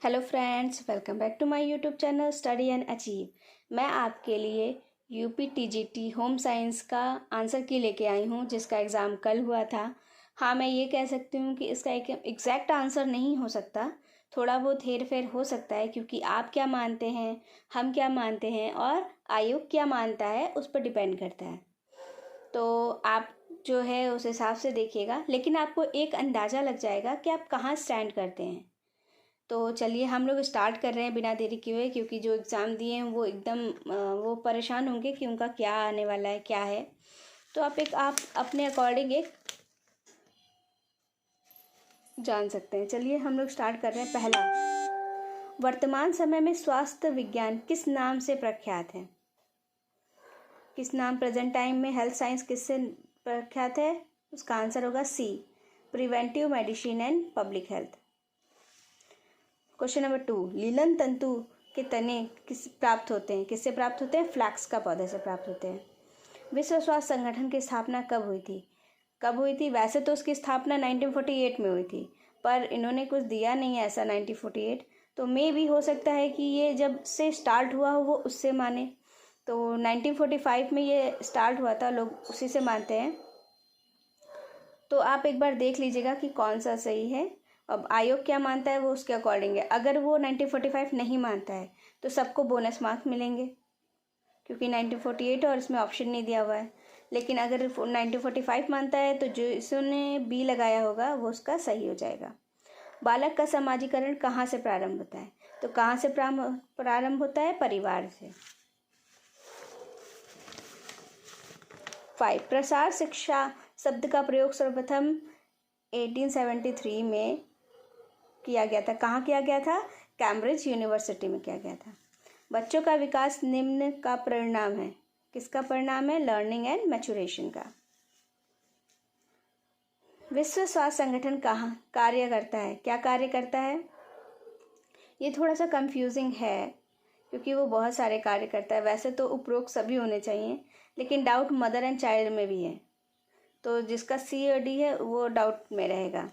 Hello friends, welcome back to my YouTube channel study and achieve. मैं आपके लिए UP TGT home science का answer key लेके आई हूँ, जिसका एग्ज़ाम कल हुआ था। हाँ, मैं ये कह सकती हूँ कि इसका एक एग्जैक्ट आंसर नहीं हो सकता, थोड़ा बहुत हेर फेर हो सकता है, क्योंकि आप क्या मानते हैं, हम क्या मानते हैं और आयोग क्या मानता है उस पर डिपेंड करता है। तो आप जो है उस हिसाब से देखिएगा, लेकिन आपको एक अंदाज़ा लग जाएगा कि आप कहाँ स्टैंड करते हैं। तो चलिए हम लोग स्टार्ट कर रहे हैं बिना देरी किए हुए, क्योंकि जो एग्ज़ाम दिए हैं वो एकदम वो परेशान होंगे कि उनका क्या आने वाला है, क्या है। तो आप अपने अकॉर्डिंग एक जान सकते हैं। चलिए हम लोग स्टार्ट कर रहे हैं। पहला, वर्तमान समय में स्वास्थ्य विज्ञान किस नाम से प्रख्यात है? किस नाम प्रेजेंट टाइम में हेल्थ साइंस किससे प्रख्यात है? उसका आंसर होगा C, preventive medicine and public health. Question number 2, लीलन तंतु के तने प्राप्त होते हैं? किससे प्राप्त होते हैं? फ्लैक्स का पौधे से प्राप्त होते हैं। विश्व स्वास्थ्य संगठन की स्थापना कब हुई थी? कब हुई थी? वैसे तो उसकी स्थापना 1948 में हुई थी, पर इन्होंने कुछ दिया नहीं है ऐसा 1948, तो मे भी हो सकता है कि ये जब से स्टार्ट हुआ हो वो उससे माने। तो 1945 में ये स्टार्ट हुआ था, लोग उसी से मानते हैं। तो आप एक बार देख लीजिएगा कि कौन सा सही है। अब आयोग क्या मानता है वो उसके अकॉर्डिंग है। अगर वो 1945 नहीं मानता है तो सबको बोनस मार्क्स मिलेंगे, क्योंकि 1948 और इसमें ऑप्शन नहीं दिया हुआ है। लेकिन अगर 1945 मानता है तो जो इसने बी लगाया होगा वो उसका सही हो जाएगा। बालक का समाजीकरण कहाँ से प्रारंभ होता है? तो कहाँ से प्रारंभ होता है? परिवार से। 5, प्रसार शिक्षा शब्द का प्रयोग सर्वप्रथम 1873 में किया गया था। कहाँ किया गया था? कैम्ब्रिज यूनिवर्सिटी में किया गया था। बच्चों का विकास निम्न का परिणाम है? किसका परिणाम है? लर्निंग एंड मैच्योरेशन का। विश्व स्वास्थ्य संगठन कहाँ कार्य करता है? क्या कार्य करता है? ये थोड़ा सा कंफ्यूजिंग है, क्योंकि वो बहुत सारे कार्य करता है। वैसे तो उपरोक्त सभी होने चाहिए, लेकिन डाउट मदर एंड चाइल्ड में भी है, तो जिसका सी और डी है वो डाउट में रहेगा।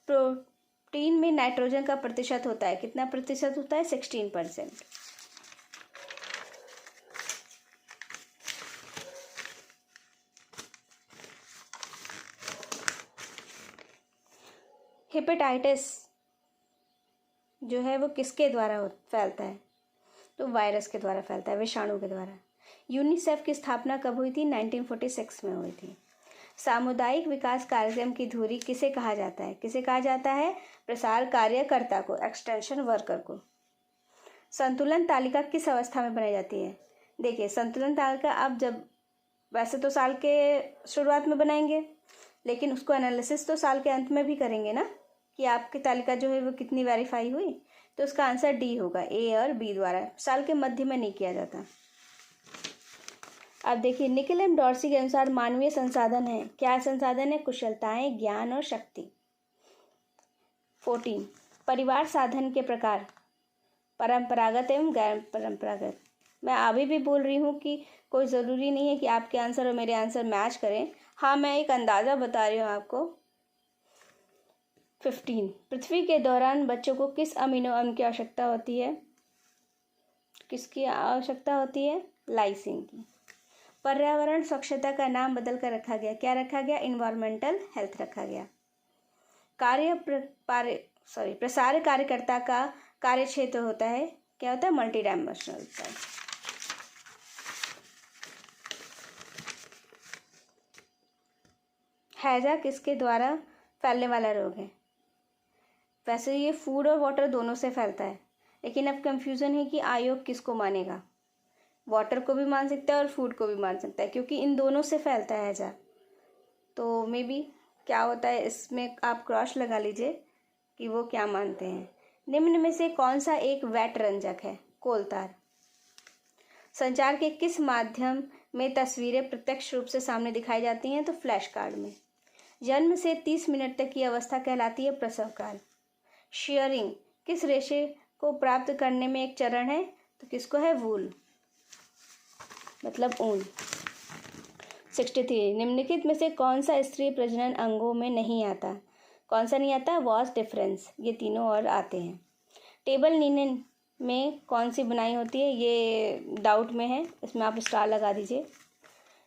प्रोटीन में नाइट्रोजन का प्रतिशत होता है? कितना प्रतिशत होता है? 16%। हेपेटाइटिस जो है वो किसके द्वारा फैलता है? तो वायरस के द्वारा फैलता है, विषाणु के द्वारा। यूनिसेफ की स्थापना कब हुई थी? 1946 में हुई थी। सामुदायिक विकास कार्यक्रम की धुरी किसे कहा जाता है? किसे कहा जाता है? प्रसार कार्यकर्ता को, एक्सटेंशन वर्कर को। संतुलन तालिका किस अवस्था में बनाई जाती है? देखिए, संतुलन तालिका आप जब वैसे तो साल के शुरुआत में बनाएंगे, लेकिन उसको एनालिसिस तो साल के अंत में भी करेंगे ना, कि आपकी तालिका जो है वो कितनी वेरीफाई हुई। तो उसका आंसर डी होगा, ए और बी द्वारा। साल के मध्य में नहीं किया जाता। अब देखिए, निकल एम डॉर्सी के अनुसार मानवीय संसाधन है? क्या संसाधन है? कुशलताएं, ज्ञान और शक्ति। 14, परिवार साधन के प्रकार परंपरागत एवं गैर परंपरागत। मैं अभी भी बोल रही हूँ कि कोई ज़रूरी नहीं है कि आपके आंसर और मेरे आंसर मैच करें। हाँ, मैं एक अंदाज़ा बता रही हूँ आपको। 15, पृथ्वी के दौरान बच्चों को किस अमीनो अम्ल की आवश्यकता होती है? किसकी आवश्यकता होती है? लाइसिन की। पर्यावरण स्वच्छता का नाम बदल कर रखा गया? क्या रखा गया? इन्वायरमेंटल हेल्थ रखा गया। प्रसार कार्यकर्ता का कार्य क्षेत्र होता है? क्या होता है? मल्टी डायमेंशनल होता है। हैजा किसके द्वारा फैलने वाला रोग है? वैसे ये फूड और वाटर दोनों से फैलता है, लेकिन अब कंफ्यूजन है कि आयोग किसको मानेगा। वाटर को भी मान सकता है और फूड को भी मान सकता है, क्योंकि इन दोनों से फैलता है हैजा। तो मे बी क्या होता है, इसमें आप क्रॉस लगा लीजिए कि वो क्या मानते हैं। निम्न में से कौन सा एक वैट रंजक है? कोलतार। संचार के किस माध्यम में तस्वीरें प्रत्यक्ष रूप से सामने दिखाई जाती हैं? तो फ्लैश कार्ड में। जन्म से 30 मिनट तक की अवस्था कहलाती है प्रसव काल। शेयरिंग किस रेशे को प्राप्त करने में एक चरण है? तो किसको है? वूल, मतलब ऊन। 63, निम्नलिखित में से कौन सा स्त्री प्रजनन अंगों में नहीं आता? कौन सा नहीं आता? Was difference. ये तीनों और आते हैं। टेबल लिनन में कौन सी बुनाई होती है, ये डाउट में है, इसमें आप स्टार लगा दीजिए।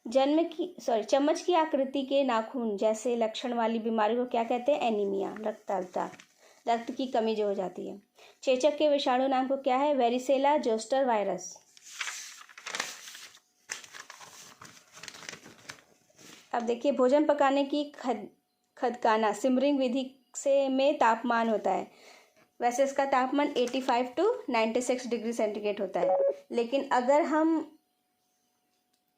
चम्मच की आकृति के नाखून जैसे लक्षण वाली बीमारी को क्या कहते हैं, एनीमिया, रक्ताल्पता, रक्त की कमी जो हो जाती है। चेचक के विषाणु नाम को क्या है, वेरिसेला जोस्टर वायरस। अब देखिए, भोजन पकाने की खदकाना सिमरिंग विधि से में तापमान होता है, वैसे इसका तापमान 85 to 96 डिग्री सेंटीग्रेड होता है, लेकिन अगर हम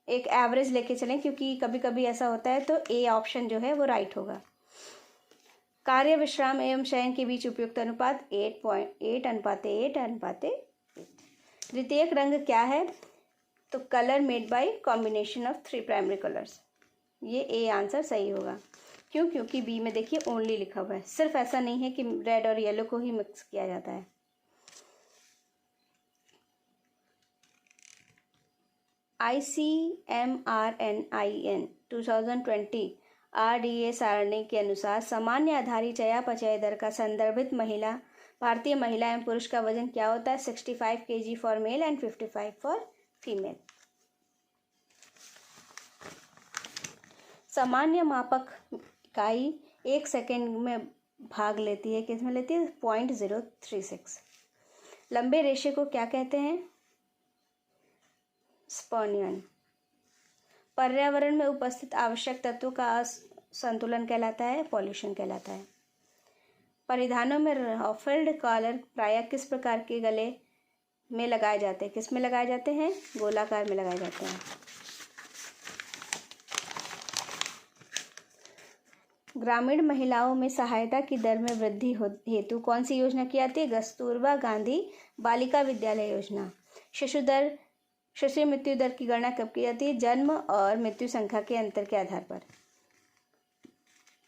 एक एवरेज लेके चलें, क्योंकि कभी कभी ऐसा होता है, तो ए ऑप्शन जो है वो राइट होगा। कार्य, विश्राम एवं शयन के बीच उपयुक्त अनुपात 8:8:8:8। द्वितीयक रंग क्या है, तो colour made by combination of 3 primary colours, ये ए आंसर सही होगा। क्यों, क्योंकि बी में देखिए ओनली लिखा हुआ है, सिर्फ ऐसा नहीं है कि रेड और येलो को ही मिक्स किया जाता है। ICMRNIN 2020 RDA सारणी के अनुसार सामान्य आधारी चयापचय दर का संदर्भित भारतीय महिला एवं पुरुष का वजन क्या होता है, 65 kg for male and 55 for female. सामान्य मापक इकाई 1 सेकेंड में भाग लेती है, किसमें लेती है, 0.036। लंबे रेशे को क्या कहते हैं, स्पर्नियन। पर्यावरण में उपस्थित आवश्यक तत्वों का संतुलन कहलाता है, पॉल्यूशन कहलाता है। परिधानों में रफल्ड कॉलर प्रायः किस प्रकार के गले में लगाए जाते हैं, किस में लगाए जाते हैं, गोलाकार में लगाए जाते हैं। ग्रामीण महिलाओं में सहायता की दर में वृद्धि हेतु कौन सी योजना की जाती है, कस्तूरबा गांधी बालिका विद्यालय योजना। शिशु मृत्यु दर की गणना कब की जाती है, जन्म और मृत्यु संख्या के अंतर के आधार पर।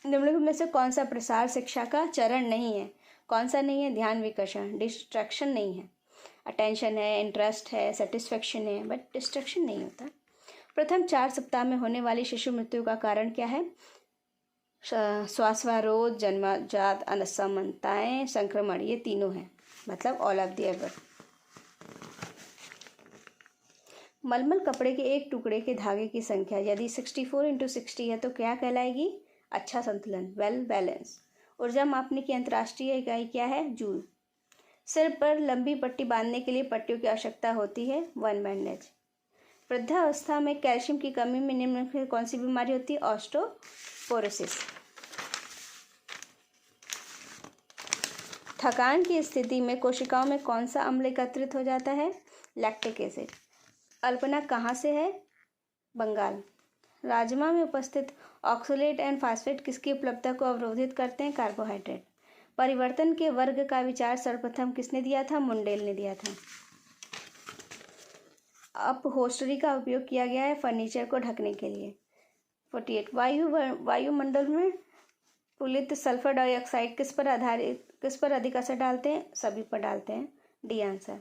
निम्नलिखित में से कौन सा प्रसार शिक्षा का चरण नहीं है, कौन सा नहीं है, ध्यान विकर्षण, डिस्ट्रैक्शन नहीं है। अटेंशन है, इंटरेस्ट है, सेटिस्फेक्शन है, बट डिस्ट्रैक्शन नहीं होता। प्रथम 4 सप्ताह में होने वाली शिशु मृत्यु का कारण क्या है, श्वासरोध, जन्मजात असमानताएं, संक्रमण, ये तीनों हैं, मतलब ऑल ऑफ द एबव। मलमल कपड़े के एक टुकड़े के धागे की संख्या यदि 64 × 60 है तो क्या कहलाएगी, अच्छा संतुलन, वेल बैलेंस। ऊर्जा मापने की अंतर्राष्ट्रीय इकाई क्या है, जूल। सिर पर लंबी पट्टी बांधने के लिए पट्टियों की आवश्यकता होती है, 1 बैंडेज। वृद्धावस्था में कैल्शियम की कमी में निम्नलिखित कौन सी बीमारी होती है, ऑस्टियोपोरोसिस। थकान की स्थिति में कोशिकाओं में कौन सा अम्ल एकत्रित हो जाता है, लैक्टिक एसिड। अल्पना कहाँ से है, बंगाल। राजमा में उपस्थित ऑक्सलेट एंड फास्फेट किसकी उपलब्धता को अवरोधित करते हैं, कार्बोहाइड्रेट। परिवर्तन के वर्ग का विचार सर्वप्रथम किसने दिया था, मुंडेल ने दिया था। अपहोस्टरी का उपयोग किया गया है फर्नीचर को ढकने के लिए। 48 वायुमंडल में पुलित सल्फर डाइऑक्साइड किस पर अधिक असर डालते हैं, सभी पर डालते हैं, डी आंसर।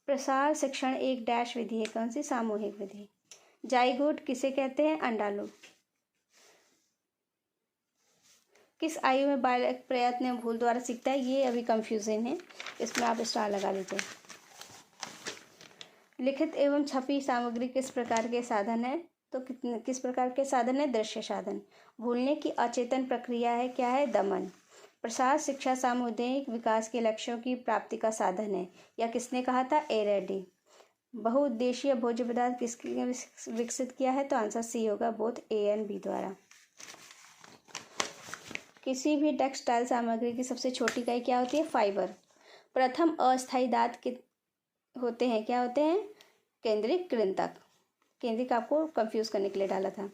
प्रसार शिक्षण एक डैश विधि है, कौन सी, सामूहिक विधि। जाइगोट किसे कहते हैं, अंडाणु। किस आयु में बालक प्रयत्न एवं भूल द्वारा सीखता है, ये अभी कंफ्यूजन है, इसमें आप स्टार लगा लीजिए। लिखित एवं छपी सामग्री किस प्रकार के साधन है, तो किस प्रकार के साधन है, दृश्य साधन। भूलने की अचेतन प्रक्रिया है, क्या है, दमन। प्रसार शिक्षा सामुदायिक विकास के लक्ष्यों की प्राप्ति का साधन है, या किसने कहा था, एरेडी। बहुउद्देशीय भोज्य पदार्थ किसने विकसित किया है, तो आंसर सी होगा, बोथ ए एंड बी द्वारा। किसी भी टेक्सटाइल सामग्री की सबसे छोटी इकाई क्या होती है, फाइबर। प्रथम अस्थायी दांत होते हैं, क्या होते हैं, केंद्रिक कृंतक। केंद्रिक आपको कंफ्यूज करने के लिए डाला था।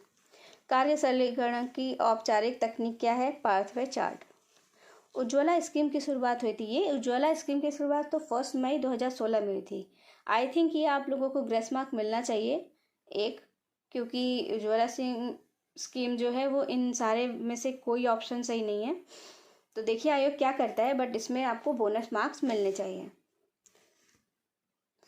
कार्य सरलीकरण की औपचारिक तकनीक क्या है, पाथवे चार्ट। उज्ज्वला स्कीम की शुरुआत हुई थी, ये उज्ज्वला स्कीम की शुरुआत तो 1 मई 2016 में हुई थी। आई थिंक ये आप लोगों को ग्रेस मार्क मिलना चाहिए एक, क्योंकि उज्ज्वला स्कीम जो है वो इन सारे में से कोई ऑप्शन सही नहीं है। तो देखिए आयोग क्या करता है, बट इसमें आपको बोनस मार्क्स मिलने चाहिए।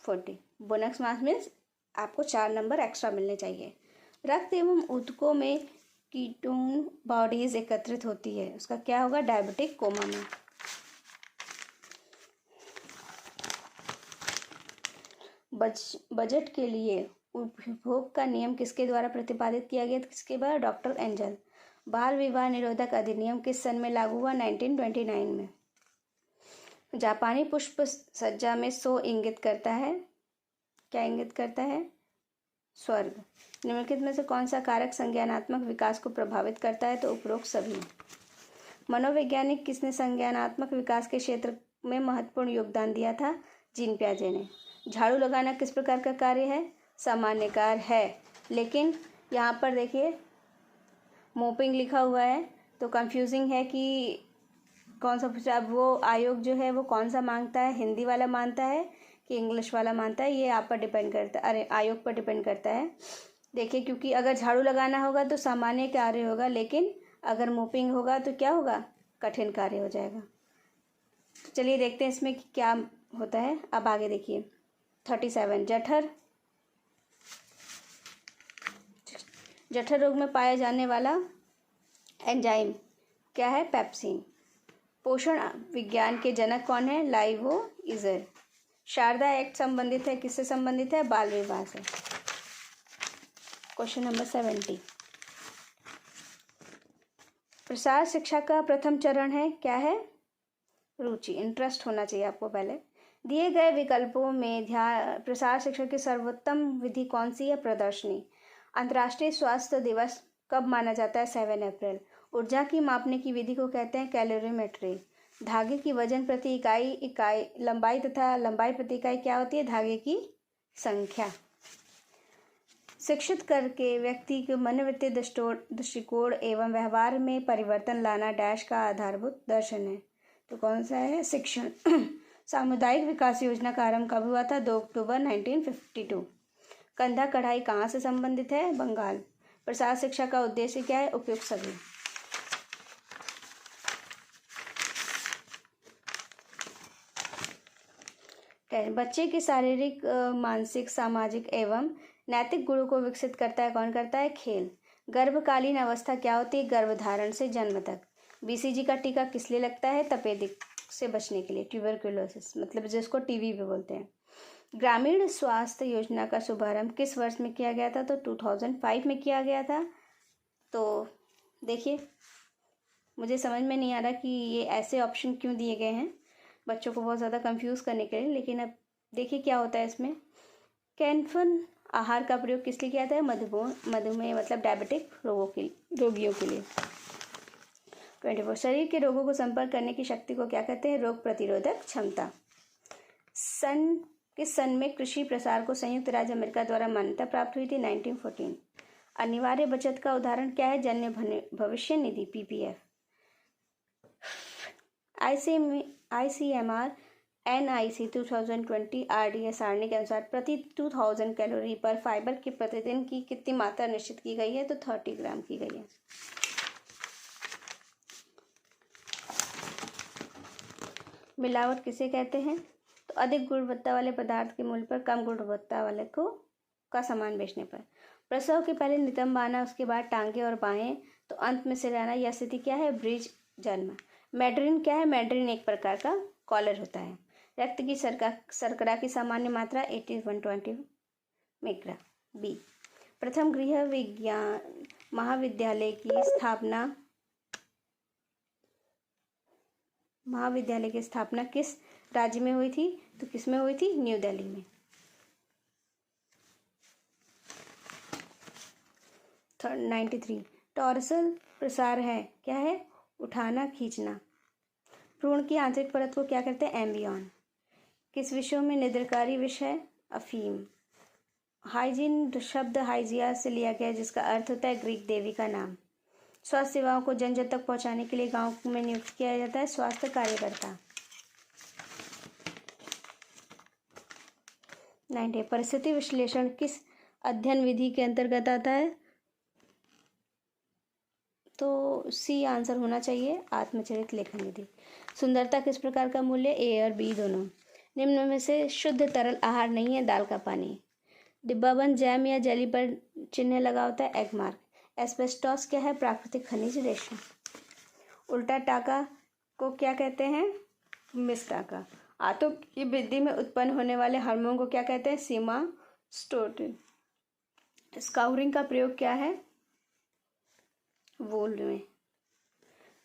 40 बोनस मार्क्स मीन्स आपको 4 नंबर एक्स्ट्रा मिलने चाहिए। रक्त एवं ऊतकों में कीटोन बॉडीज एकत्रित होती है, उसका क्या होगा, डायबिटिक कोमा में। बजट के लिए उपभोग का नियम किसके द्वारा प्रतिपादित किया गया? किसके द्वारा? Doctor angel. बाल विवाह निरोधक अधिनियम किस सन में लागू हुआ? 1929 में। जापानी पुष्प सज्जा में सो इंगित करता है, क्या इंगित करता है? स्वर्ग। निम्नलिखित में से कौन सा कारक संज्ञानात्मक विकास को प्रभावित करता है? तो उपरोक्त सभी। मनोवैज्ञानिक किसने संज्ञानात्मक विकास के क्षेत्र में महत्वपूर्ण योगदान दिया था? जीन पियाजे ने। झाड़ू लगाना किस प्रकार का कार्य है? सामान्य कार्य है, लेकिन यहाँ पर देखिए मोपिंग लिखा हुआ है तो कंफ्यूजिंग है कि कौन सा, अब वो आयोग जो है वो कौन सा मांगता है, हिंदी वाला मानता है कि इंग्लिश वाला मानता है, ये आप पर डिपेंड करता है, अरे आयोग पर डिपेंड करता है। देखिए क्योंकि अगर झाड़ू लगाना होगा तो सामान्य कार्य होगा, लेकिन अगर मोपिंग होगा तो क्या होगा? कठिन कार्य हो जाएगा। तो चलिए देखते हैं इसमें क्या होता है। अब आगे देखिए 37 जठर रोग में पाया जाने वाला एंजाइम क्या है? पेप्सिन। पोषण विज्ञान के जनक कौन है? लाइवोइजर। शारदा एक्ट संबंधित है, किससे संबंधित है? बाल विवाह से। Question number 70। प्रसार शिक्षा का प्रथम चरण है, क्या है? रुचि, इंटरेस्ट होना चाहिए आपको पहले। दिए गए विकल्पों में प्रसार शिक्षा की सर्वोत्तम विधि कौन सी है? प्रदर्शनी। अंतर्राष्ट्रीय स्वास्थ्य दिवस कब माना जाता है? 7 अप्रैल। ऊर्जा की मापने की विधि को कहते हैं कैलोरीमेट्री। धागे की वजन प्रति इकाई लंबाई तथा लंबाई प्रति इकाई क्या होती है? धागे की संख्या। शिक्षित करके व्यक्ति के मनोवृत्ति दृष्टिकोण एवं व्यवहार में परिवर्तन लाना डैश का आधारभूत दर्शन है। तो कौन सा है? शिक्षण। सामुदायिक विकास योजना का आरंभ कब हुआ था? 2 अक्टूबर 1952। कंधा कढ़ाई कहाँ से संबंधित है? बंगाल। प्रसार शिक्षा का उद्देश्य क्या है? उपयुक्त सभी। बच्चे के शारीरिक मानसिक सामाजिक एवं नैतिक गुणों को विकसित करता है, कौन करता है? खेल। गर्भकालीन अवस्था क्या होती है? गर्भधारण से जन्म तक। बीसीजी का टीका किस लिए लगता है? तपेदिक से बचने के लिए, ट्यूबरकुलोसिस, मतलब जिसको टीबी भी बोलते हैं। ग्रामीण स्वास्थ्य योजना का शुभारंभ किस वर्ष में किया गया था? तो 2005 में किया गया था। तो देखिए मुझे समझ में नहीं आ रहा कि ये ऐसे ऑप्शन क्यों दिए गए हैं बच्चों को बहुत ज़्यादा कंफ्यूज करने के लिए, लेकिन अब देखिए क्या होता है इसमें। कैनफन आहार का प्रयोग किस लिए किया जाता है? मधुमेह मतलब डायबिटिक रोगियों के लिए। 24 शरीर के रोगों को संपर्क करने की शक्ति को क्या कहते हैं? रोग प्रतिरोधक क्षमता। किस सन में कृषि प्रसार को संयुक्त राज्य अमेरिका द्वारा मान्यता प्राप्त हुई थी? 1914। अनिवार्य बचत का उदाहरण क्या है? जन्य भविष्य निधि, पीपीएफ। ICMR NIC 2020 RDS सारणी के अनुसार प्रति 2000 कैलोरी पर फाइबर की प्रतिदिन की कितनी मात्रा निश्चित की गई है? तो 30 ग्राम की गई है। मिलावट किसे कहते हैं? तो अधिक गुणवत्ता वाले पदार्थ के मूल्य पर कम गुणवत्ता वाले का सामान बेचने पर। प्रसव के पहले नितंब आना, उसके बाद टांगे और बाहें, तो अंत में सिर आना, यह स्थिति क्या है? ब्रिज जन्म। मैड्रिन क्या है? मैड्रिन एक प्रकार का कॉलर होता है। रक्त की शर्करा की सामान्य मात्रा 80-120 मिक्रा। बी। प्रथम गृह विज्ञान महाविद्यालय की स्थापना किस राज्य में हुई थी? तो किस में हुई थी? न्यू दिल्ली में। 93 टॉर्सल प्रसार है, क्या है? उठाना खींचना। भ्रूण की आंतरिक परत को क्या कहते हैं? एम्ब्रियन। किस विषयों में निद्रकारी विष है? अफीम। हाइजीन शब्द हाइजिया से लिया गया जिसका अर्थ होता है ग्रीक देवी का नाम। स्वास्थ्य सेवाओं को जन जन तक पहुंचाने के लिए गांव में नियुक्त किया जाता है स्वास्थ्य कार्यकर्ता। 90 परिस्थिति विश्लेषण किस अध्ययन विधि के अंतर्गत आता है? तो सी आंसर होना चाहिए, आत्मचरित लेखन विधि। सुंदरता किस प्रकार का मूल्य? ए और बी दोनों। निम्न में से शुद्ध तरल आहार नहीं है? दाल का पानी। डिब्बाबंद जैम या जेली पर चिन्ह लगा होता है? Egg mark. एस्बेस्टॉस क्या है? प्राकृतिक खनिज रेशम। उल्टा टाका को क्या कहते हैं? मिस टाका। आंतों की वृद्धि में उत्पन्न होने वाले हार्मोन को क्या कहते हैं? सीमास्टोटिन। स्काउरिंग का प्रयोग क्या है? वूल में।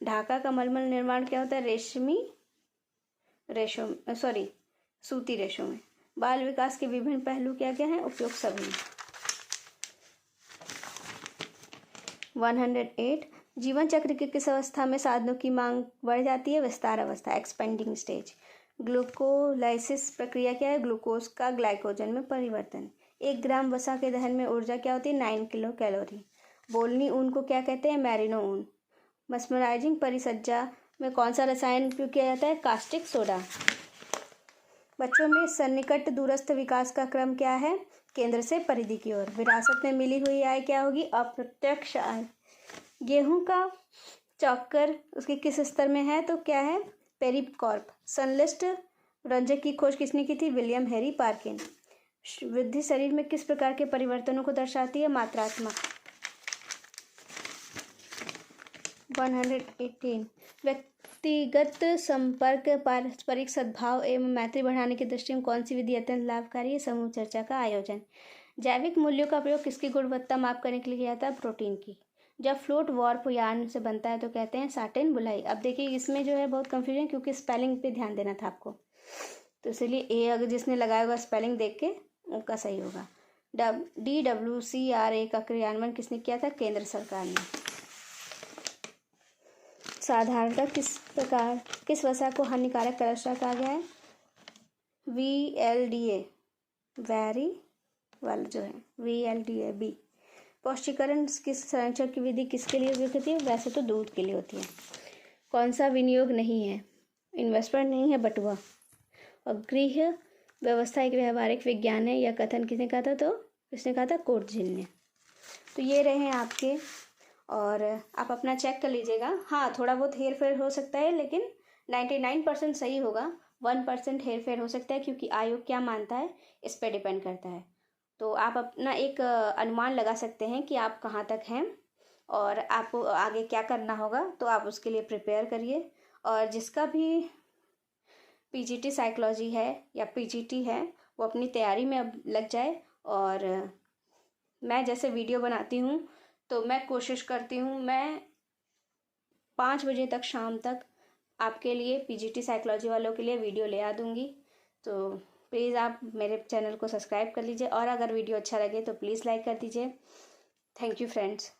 ढाका का मलमल निर्माण क्या होता है? सूती रेशों में। बाल विकास के विभिन्न पहलू क्या क्या हैं? उपयुक्त सभी। 108 जीवन चक्र की किस अवस्था में साधनों की मांग बढ़ जाती है? विस्तार अवस्था, एक्सपेंडिंग स्टेज। ग्लूकोलाइसिस प्रक्रिया क्या है? ग्लूकोज का ग्लाइकोजन में परिवर्तन। 1 ग्राम वसा के दहन में ऊर्जा क्या होती है? 9 किलो कैलोरी। बोलनी ऊन को क्या कहते हैं? मैरिनो ऊन। मस्मराइजिंग परिसज्जा में कौन सा रसायन उपयोग किया जाता है? Caustic soda. बच्चों में सन्निकट दूरस्थ विकास का क्रम क्या है? केंद्र से परिधि की ओर। विरासत में मिली हुई आय क्या होगी? अप्रत्यक्ष आय। गेहूं का चॉकर उसके किस स्तर में है? तो क्या है? पेरिकॉर्प। संश्लिष्ट रंजक की खोज किसने की थी? विलियम हेरी पार्किन। वृद्धि शरीर में किस प्रकार के परिवर्तनों को दर्शाती है? मात्रात्मक। 118 व्यक्तिगत संपर्क, पारस्परिक सद्भाव एवं मैत्री बढ़ाने की दृष्टि में कौन सी विधि अत्यंत लाभकारी है? समूह चर्चा का आयोजन। जैविक मूल्यों का प्रयोग किसकी गुणवत्ता माप करने के लिए किया जाता है? प्रोटीन की। जब फ्लूट वार्प यार्न से बनता है तो कहते हैं साटिन बुलाई। अब देखिए इसमें जो है बहुत कंफ्यूजन, क्योंकि स्पेलिंग पे ध्यान देना था आपको, तो इसलिए ए अगर जिसने लगाया होगा स्पेलिंग देख के उनका सही होगा। DWCRA का क्रियान्वयन किसने किया था? केंद्र सरकार ने। साधारणतः किस वसा को हानिकारक कोलेस्ट्रॉल कहा गया है? VLDA, वेरी वाला जो है VLDA बी। पौष्टिकरण किस संरक्षण की विधि किसके लिए उपयोग होती है? वैसे तो दूध के लिए होती है। कौन सा विनियोग नहीं है? इन्वेस्टमेंट नहीं है, बटुआ। और गृह व्यवस्था एक व्यवहारिक विज्ञान है, यह कथन किसने कहा था? तो किसने कहा था? कोर्टजिन ने। तो ये रहे आपके, और आप अपना चेक कर लीजिएगा। हाँ, थोड़ा बहुत हेर फेर हो सकता है, लेकिन 99% सही होगा। 1% हेर फेर हो सकता है, क्योंकि आयोग क्या मानता है इस पर डिपेंड करता है। तो आप अपना एक अनुमान लगा सकते हैं कि आप कहाँ तक हैं और आपको आगे क्या करना होगा, तो आप उसके लिए प्रिपेयर करिए। और जिसका भी PGT साइकोलॉजी है या PGT है, वो अपनी तैयारी में अब लग जाए। और मैं जैसे वीडियो बनाती हूँ तो मैं कोशिश करती हूँ मैं 5 बजे तक शाम तक आपके लिए PGT साइकोलॉजी वालों के लिए वीडियो ले आ दूँगी। तो प्लीज़ आप मेरे चैनल को सब्सक्राइब कर लीजिए, और अगर वीडियो अच्छा लगे तो प्लीज़ लाइक कर दीजिए। Thank you friends.